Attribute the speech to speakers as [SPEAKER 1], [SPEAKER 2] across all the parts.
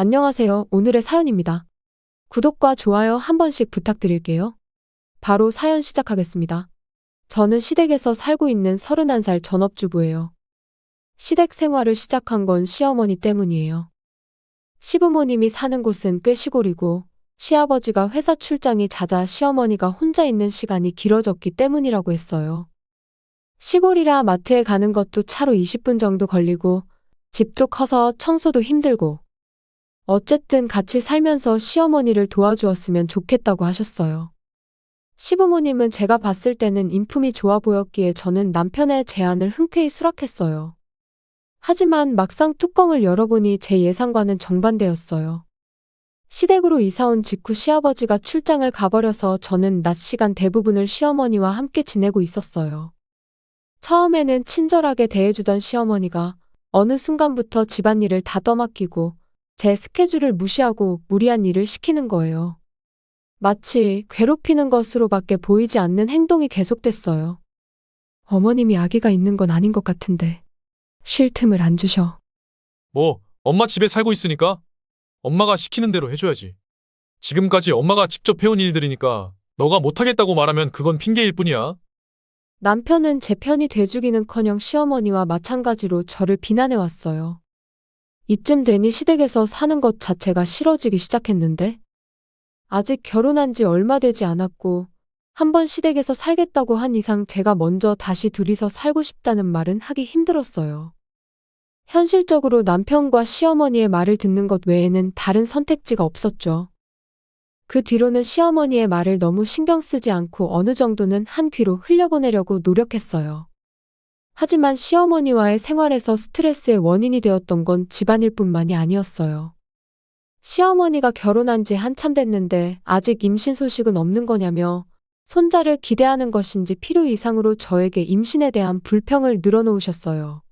[SPEAKER 1] 안녕하세요. 오늘의 사연입니다. 구독과 좋아요 한 번씩 부탁드릴게요. 바로 사연 시작하겠습니다. 저는 시댁에서 살고 있는 31살 전업주부예요. 시댁 생활을 시작한 건 시어머니 때문이에요. 시부모님이 사는 곳은 꽤 시골이고 시아버지가 회사 출장이 잦아 시어머니가 혼자 있는 시간이 길어졌기 때문이라고 했어요. 시골이라 마트에 가는 것도 차로 20분 정도 걸리고 집도 커서 청소도 힘들고 어쨌든 같이 살면서 시어머니를 도와주었으면 좋겠다고 하셨어요. 시부모님은 제가 봤을 때는 인품이 좋아 보였기에 저는 남편의 제안을 흔쾌히 수락했어요. 하지만 막상 뚜껑을 열어보니 제 예상과는 정반대였어요. 시댁으로 이사온 직후 시아버지가 출장을 가버려서 저는 낮 시간 대부분을 시어머니와 함께 지내고 있었어요. 처음에는 친절하게 대해주던 시어머니가 어느 순간부터 집안일을 다 떠맡기고 제 스케줄을 무시하고 무리한 일을 시키는 거예요. 마치 괴롭히는 것으로밖에 보이지 않는 행동이 계속됐어요. 어머님이 아기가 있는 건 아닌 것 같은데 쉴 틈을 안 주셔.
[SPEAKER 2] 엄마 집에 살고 있으니까 엄마가 시키는 대로 해줘야지. 지금까지 엄마가 직접 해온 일들이니까 너가 못하겠다고 말하면 그건 핑계일 뿐이야.
[SPEAKER 1] 남편은 제 편이 돼주기는커녕 시어머니와 마찬가지로 저를 비난해왔어요. 이쯤 되니 시댁에서 사는 것 자체가 싫어지기 시작했는데 아직 결혼한 지 얼마 되지 않았고 한번 시댁에서 살겠다고 한 이상 제가 먼저 다시 둘이서 살고 싶다는 말은 하기 힘들었어요. 현실적으로 남편과 시어머니의 말을 듣는 것 외에는 다른 선택지가 없었죠. 그 뒤로는 시어머니의 말을 너무 신경 쓰지 않고 어느 정도는 한 귀로 흘려보내려고 노력했어요. 하지만 시어머니와의 생활에서 스트레스의 원인이 되었던 건 집안일뿐만이 아니었어요. 시어머니가 결혼한 지 한참 됐는데 아직 임신 소식은 없는 거냐며 손자를 기대하는 것인지 필요 이상으로 저에게 임신에 대한 불평을 늘어놓으셨어요.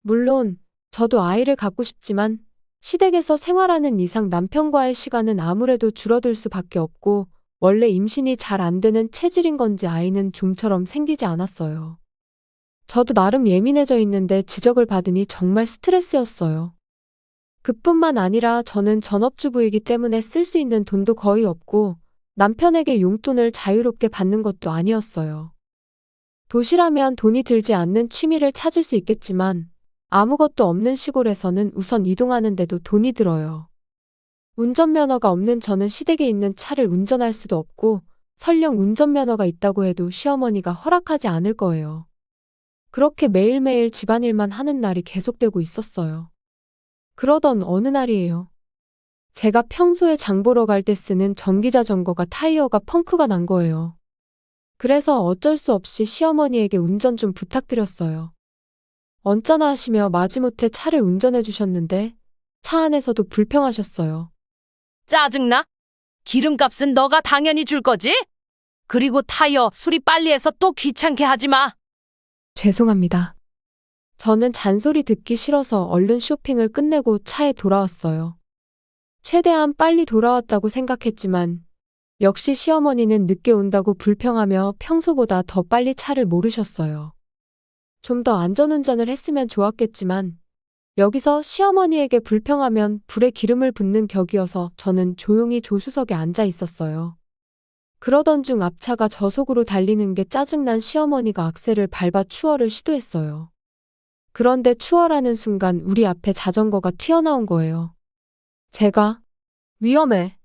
[SPEAKER 1] 물론 저도 아이를 갖고 싶지만 시댁에서 생활하는 이상 남편과의 시간은 아무래도 줄어들 수밖에 없고 원래 임신이 잘 안 되는 체질인 건지 아이는 좀처럼 생기지 않았어요. 저도 나름 예민해져 있는데 지적을 받으니 정말 스트레스였어요. 그뿐만 아니라 저는 전업주부이기 때문에 쓸 수 있는 돈도 거의 없고 남편에게 용돈을 자유롭게 받는 것도 아니었어요. 도시라면 돈이 들지 않는 취미를 찾을 수 있겠지만 아무것도 없는 시골에서는 우선 이동하는 데도 돈이 들어요. 운전면허가 없는 저는 시댁에 있는 차를 운전할 수도 없고 설령 운전면허가 있다고 해도 시어머니가 허락하지 않을 거예요. 그렇게 매일매일 집안일만 하는 날이 계속되고 있었어요. 그러던 어느 날이에요. 제가 평소에 장 보러 갈 때 쓰는 전기자전거가 타이어가 펑크가 난 거예요. 그래서 어쩔 수 없이 시어머니에게 운전 좀 부탁드렸어요. 언짢아 하시며 마지못해 차를 운전해 주셨는데 차 안에서도 불평하셨어요.
[SPEAKER 3] 짜증나? 기름값은 너가 당연히 줄 거지? 그리고 타이어 수리 빨리 해서 또 귀찮게 하지 마.
[SPEAKER 1] 죄송합니다. 저는 잔소리 듣기 싫어서 얼른 쇼핑을 끝내고 차에 돌아왔어요. 최대한 빨리 돌아왔다고 생각했지만 역시 시어머니는 늦게 온다고 불평하며 평소보다 더 빨리 차를 모르셨어요. 좀 더 안전운전을 했으면 좋았겠지만 여기서 시어머니에게 불평하면 불에 기름을 붓는 격이어서 저는 조용히 조수석에 앉아 있었어요. 그러던 중 앞차가 저속으로 달리는 게 짜증난 시어머니가 악셀을 밟아 추월을 시도했어요. 그런데 추월하는 순간 우리 앞에 자전거가 튀어나온 거예요. 제가 위험해!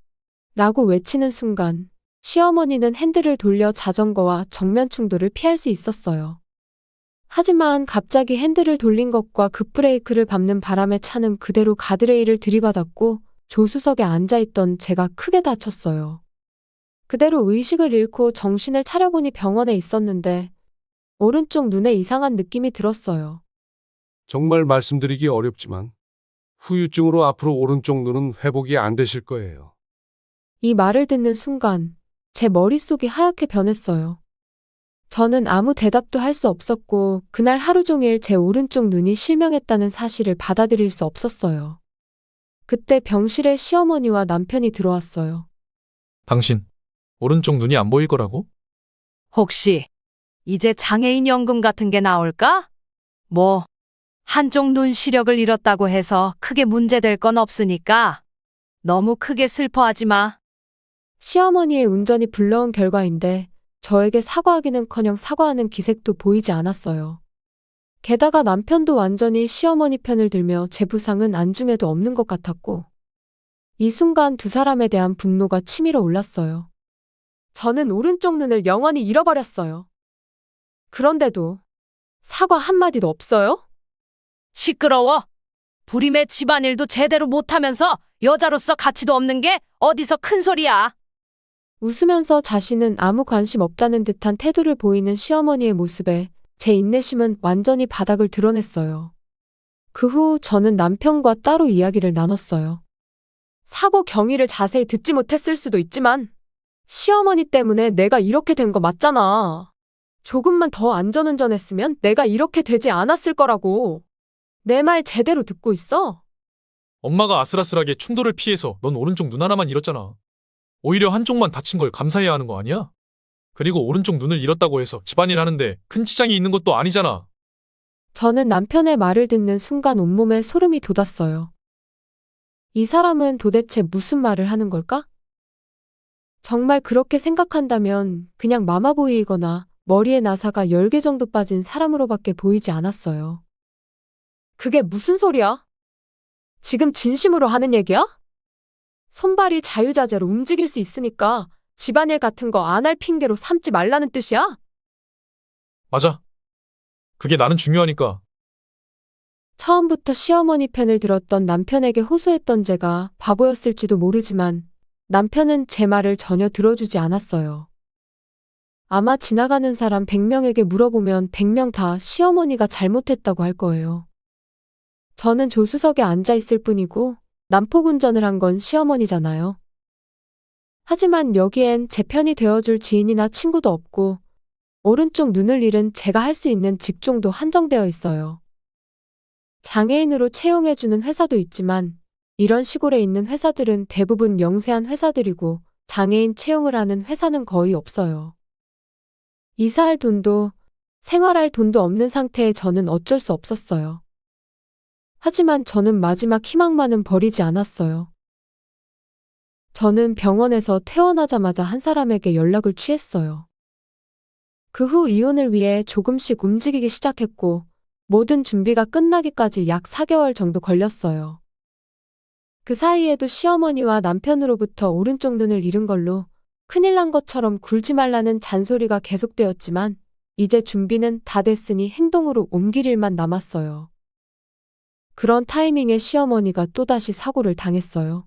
[SPEAKER 1] 라고 외치는 순간 시어머니는 핸들을 돌려 자전거와 정면 충돌을 피할 수 있었어요. 하지만 갑자기 핸들을 돌린 것과 급브레이크를 밟는 바람에 차는 그대로 가드레일을 들이받았고 조수석에 앉아있던 제가 크게 다쳤어요. 그대로 의식을 잃고 정신을 차려보니 병원에 있었는데 오른쪽 눈에 이상한 느낌이 들었어요.
[SPEAKER 4] 정말 말씀드리기 어렵지만 후유증으로 앞으로 오른쪽 눈은 회복이 안 되실 거예요.
[SPEAKER 1] 이 말을 듣는 순간 제 머릿속이 하얗게 변했어요. 저는 아무 대답도 할 수 없었고 그날 하루 종일 제 오른쪽 눈이 실명했다는 사실을 받아들일 수 없었어요. 그때 병실에 시어머니와 남편이 들어왔어요.
[SPEAKER 2] 당신 오른쪽 눈이 안 보일 거라고?
[SPEAKER 3] 혹시 이제 장애인 연금 같은 게 나올까? 뭐 한쪽 눈 시력을 잃었다고 해서 크게 문제될 건 없으니까 너무 크게 슬퍼하지 마.
[SPEAKER 1] 시어머니의 운전이 불러온 결과인데 저에게 사과하기는커녕 사과하는 기색도 보이지 않았어요. 게다가 남편도 완전히 시어머니 편을 들며 제 부상은 안중에도 없는 것 같았고 이 순간 두 사람에 대한 분노가 치밀어 올랐어요. 저는 오른쪽 눈을 영원히 잃어버렸어요. 그런데도 사과 한마디도 없어요?
[SPEAKER 3] 시끄러워. 불임의 집안일도 제대로 못하면서 여자로서 가치도 없는 게 어디서 큰 소리야.
[SPEAKER 1] 웃으면서 자신은 아무 관심 없다는 듯한 태도를 보이는 시어머니의 모습에 제 인내심은 완전히 바닥을 드러냈어요. 그 후 저는 남편과 따로 이야기를 나눴어요. 사고 경위를 자세히 듣지 못했을 수도 있지만 시어머니 때문에 내가 이렇게 된 거 맞잖아. 조금만 더 안전운전했으면 내가 이렇게 되지 않았을 거라고. 내 말 제대로 듣고 있어?
[SPEAKER 2] 엄마가 아슬아슬하게 충돌을 피해서 넌 오른쪽 눈 하나만 잃었잖아. 오히려 한쪽만 다친 걸 감사해야 하는 거 아니야? 그리고 오른쪽 눈을 잃었다고 해서 집안일 하는데 큰 지장이 있는 것도 아니잖아.
[SPEAKER 1] 저는 남편의 말을 듣는 순간 온몸에 소름이 돋았어요. 이 사람은 도대체 무슨 말을 하는 걸까? 정말 그렇게 생각한다면 그냥 마마보이이거나 머리에 나사가 10개 정도 빠진 사람으로밖에 보이지 않았어요. 그게 무슨 소리야? 지금 진심으로 하는 얘기야? 손발이 자유자재로 움직일 수 있으니까 집안일 같은 거 안 할 핑계로 삼지 말라는 뜻이야?
[SPEAKER 2] 맞아. 그게 나는 중요하니까.
[SPEAKER 1] 처음부터 시어머니 편을 들었던 남편에게 호소했던 제가 바보였을지도 모르지만 남편은 제 말을 전혀 들어주지 않았어요. 아마 지나가는 사람 100명에게 물어보면 100명 다 시어머니가 잘못했다고 할 거예요. 저는 조수석에 앉아 있을 뿐이고 난폭 운전을 한 건 시어머니잖아요. 하지만 여기엔 제 편이 되어줄 지인이나 친구도 없고 오른쪽 눈을 잃은 제가 할 수 있는 직종도 한정되어 있어요. 장애인으로 채용해주는 회사도 있지만 이런 시골에 있는 회사들은 대부분 영세한 회사들이고 장애인 채용을 하는 회사는 거의 없어요. 이사할 돈도 생활할 돈도 없는 상태에 저는 어쩔 수 없었어요. 하지만 저는 마지막 희망만은 버리지 않았어요. 저는 병원에서 퇴원하자마자 한 사람에게 연락을 취했어요. 그 후 이혼을 위해 조금씩 움직이기 시작했고 모든 준비가 끝나기까지 약 4개월 정도 걸렸어요. 그 사이에도 시어머니와 남편으로부터 오른쪽 눈을 잃은 걸로 큰일 난 것처럼 굴지 말라는 잔소리가 계속되었지만 이제 준비는 다 됐으니 행동으로 옮길 일만 남았어요. 그런 타이밍에 시어머니가 또다시 사고를 당했어요.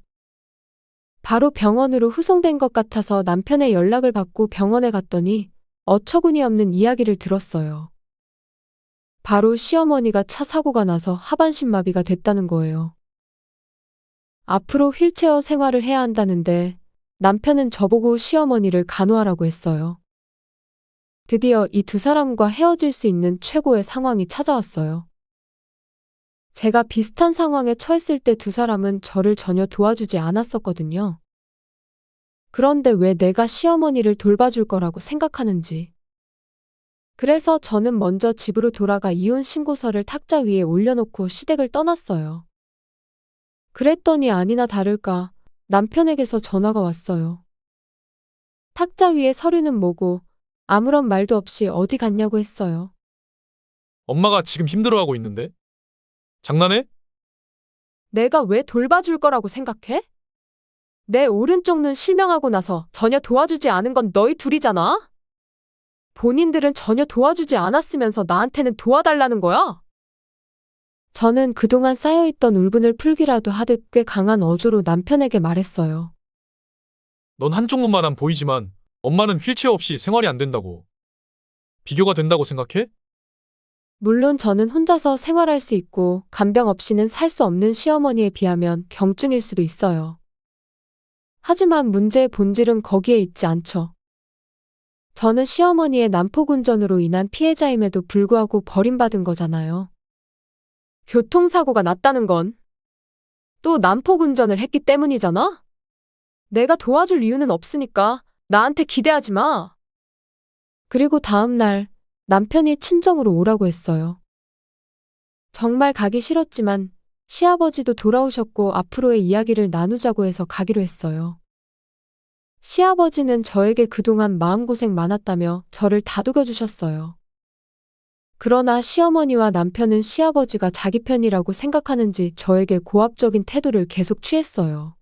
[SPEAKER 1] 바로 병원으로 후송된 것 같아서 남편의 연락을 받고 병원에 갔더니 어처구니 없는 이야기를 들었어요. 바로 시어머니가 차 사고가 나서 하반신 마비가 됐다는 거예요. 앞으로 휠체어 생활을 해야 한다는데 남편은 저보고 시어머니를 간호하라고 했어요. 드디어 이 두 사람과 헤어질 수 있는 최고의 상황이 찾아왔어요. 제가 비슷한 상황에 처했을 때 두 사람은 저를 전혀 도와주지 않았었거든요. 그런데 왜 내가 시어머니를 돌봐줄 거라고 생각하는지. 그래서 저는 먼저 집으로 돌아가 이혼 신고서를 탁자 위에 올려놓고 시댁을 떠났어요. 그랬더니 아니나 다를까 남편에게서 전화가 왔어요. 탁자 위에 서류는 뭐고 아무런 말도 없이 어디 갔냐고 했어요.
[SPEAKER 2] 엄마가 지금 힘들어하고 있는데? 장난해?
[SPEAKER 1] 내가 왜 돌봐줄 거라고 생각해? 내 오른쪽 눈 실명하고 나서 전혀 도와주지 않은 건 너희 둘이잖아? 본인들은 전혀 도와주지 않았으면서 나한테는 도와달라는 거야? 저는 그동안 쌓여있던 울분을 풀기라도 하듯 꽤 강한 어조로 남편에게 말했어요.
[SPEAKER 2] 넌 한쪽 눈만은 보이지만 엄마는 휠체어 없이 생활이 안 된다고. 비교가 된다고 생각해?
[SPEAKER 1] 물론 저는 혼자서 생활할 수 있고 간병 없이는 살 수 없는 시어머니에 비하면 경증일 수도 있어요. 하지만 문제의 본질은 거기에 있지 않죠. 저는 시어머니의 난폭운전으로 인한 피해자임에도 불구하고 버림받은 거잖아요. 교통사고가 났다는 건 또 난폭운전을 했기 때문이잖아? 내가 도와줄 이유는 없으니까 나한테 기대하지 마. 그리고 다음 날 남편이 친정으로 오라고 했어요. 정말 가기 싫었지만 시아버지도 돌아오셨고 앞으로의 이야기를 나누자고 해서 가기로 했어요. 시아버지는 저에게 그동안 마음고생 많았다며 저를 다독여 주셨어요. 그러나 시어머니와 남편은 시아버지가 자기 편이라고 생각하는지 저에게 고압적인 태도를 계속 취했어요.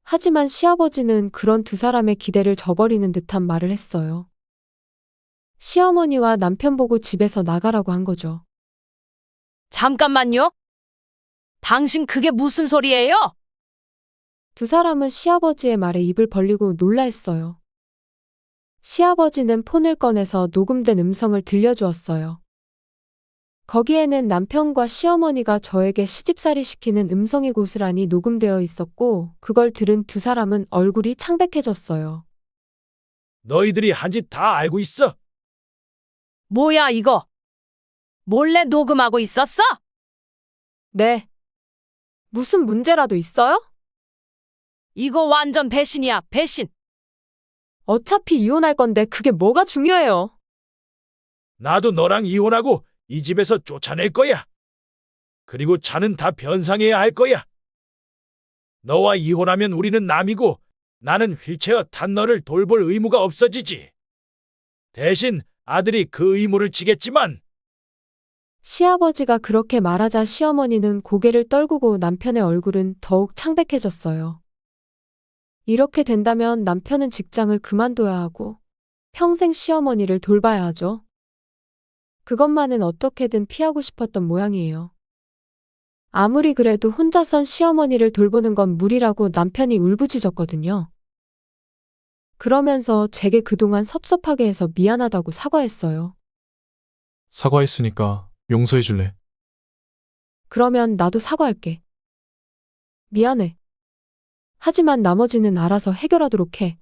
[SPEAKER 1] 하지만 시아버지는 그런 두 사람의 기대를 저버리는 듯한 말을 했어요. 시어머니와 남편 보고 집에서 나가라고 한 거죠.
[SPEAKER 3] 잠깐만요. 당신 그게 무슨 소리예요?
[SPEAKER 1] 두 사람은 시아버지의 말에 입을 벌리고 놀라했어요. 시아버지는 폰을 꺼내서 녹음된 음성을 들려주었어요. 거기에는 남편과 시어머니가 저에게 시집살이 시키는 음성이 고스란히 녹음되어 있었고 그걸 들은 두 사람은 얼굴이 창백해졌어요.
[SPEAKER 5] 너희들이 한 짓 다 알고 있어?
[SPEAKER 3] 뭐야 이거? 몰래 녹음하고 있었어?
[SPEAKER 1] 네. 무슨 문제라도 있어요?
[SPEAKER 3] 이거 완전 배신이야, 배신.
[SPEAKER 1] 어차피 이혼할 건데 그게 뭐가 중요해요?
[SPEAKER 5] 나도 너랑 이혼하고 이 집에서 쫓아낼 거야. 그리고 차는 다 변상해야 할 거야. 너와 이혼하면 우리는 남이고 나는 휠체어 탄 너를 돌볼 의무가 없어지지. 대신 아들이 그 의무를 지겠지만
[SPEAKER 1] 시아버지가 그렇게 말하자 시어머니는 고개를 떨구고 남편의 얼굴은 더욱 창백해졌어요. 이렇게 된다면 남편은 직장을 그만둬야 하고 평생 시어머니를 돌봐야 하죠. 그것만은 어떻게든 피하고 싶었던 모양이에요. 아무리 그래도 혼자선 시어머니를 돌보는 건 무리라고 남편이 울부짖었거든요. 그러면서 제게 그동안 섭섭하게 해서 미안하다고 사과했어요.
[SPEAKER 2] 사과했으니까 용서해 줄래?
[SPEAKER 1] 그러면 나도 사과할게. 미안해. 하지만 나머지는 알아서 해결하도록 해.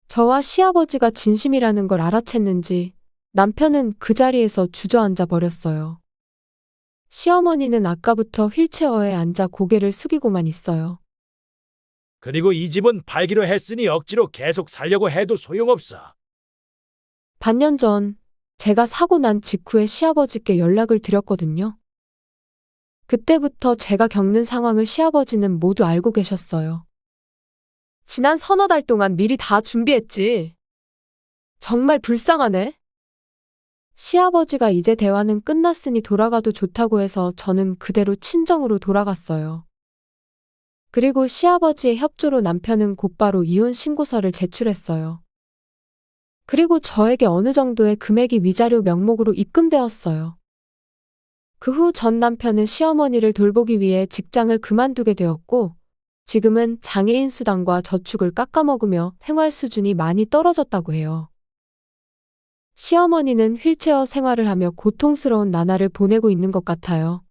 [SPEAKER 1] 저와 시아버지가 진심이라는 걸 알아챘는지 남편은 그 자리에서 주저앉아 버렸어요. 시어머니는 아까부터 휠체어에 앉아 고개를 숙이고만 있어요.
[SPEAKER 5] 그리고 이 집은 팔기로 했으니 억지로 계속 살려고 해도 소용없어.
[SPEAKER 1] 반년 전 제가 사고 난 직후에 시아버지께 연락을 드렸거든요. 그때부터 제가 겪는 상황을 시아버지는 모두 알고 계셨어요. 지난 서너 달 동안 미리 다 준비했지. 정말 불쌍하네. 시아버지가 이제 대화는 끝났으니 돌아가도 좋다고 해서 저는 그대로 친정으로 돌아갔어요. 그리고 시아버지의 협조로 남편은 곧바로 이혼 신고서를 제출했어요. 그리고 저에게 어느 정도의 금액이 위자료 명목으로 입금되었어요. 그 후 전 남편은 시어머니를 돌보기 위해 직장을 그만두게 되었고 지금은 장애인 수당과 저축을 깎아먹으며 생활 수준이 많이 떨어졌다고 해요. 시어머니는 휠체어 생활을 하며 고통스러운 나날을 보내고 있는 것 같아요.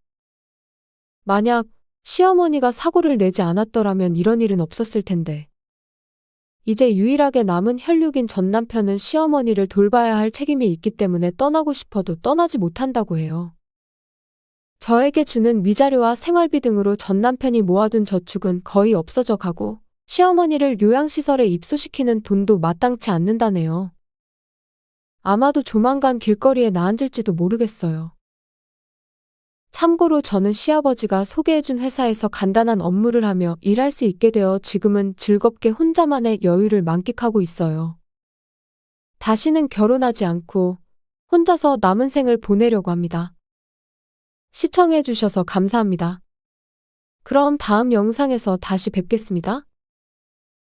[SPEAKER 1] 만약 시어머니가 사고를 내지 않았더라면 이런 일은 없었을 텐데. 이제 유일하게 남은 혈육인 전 남편은 시어머니를 돌봐야 할 책임이 있기 때문에 떠나고 싶어도 떠나지 못한다고 해요. 저에게 주는 위자료와 생활비 등으로 전 남편이 모아둔 저축은 거의 없어져 가고 시어머니를 요양시설에 입소시키는 돈도 마땅치 않는다네요. 아마도 조만간 길거리에 나앉을지도 모르겠어요. 참고로 저는 시아버지가 소개해준 회사에서 간단한 업무를 하며 일할 수 있게 되어 지금은 즐겁게 혼자만의 여유를 만끽하고 있어요. 다시는 결혼하지 않고 혼자서 남은 생을 보내려고 합니다. 시청해주셔서 감사합니다. 그럼 다음 영상에서 다시 뵙겠습니다.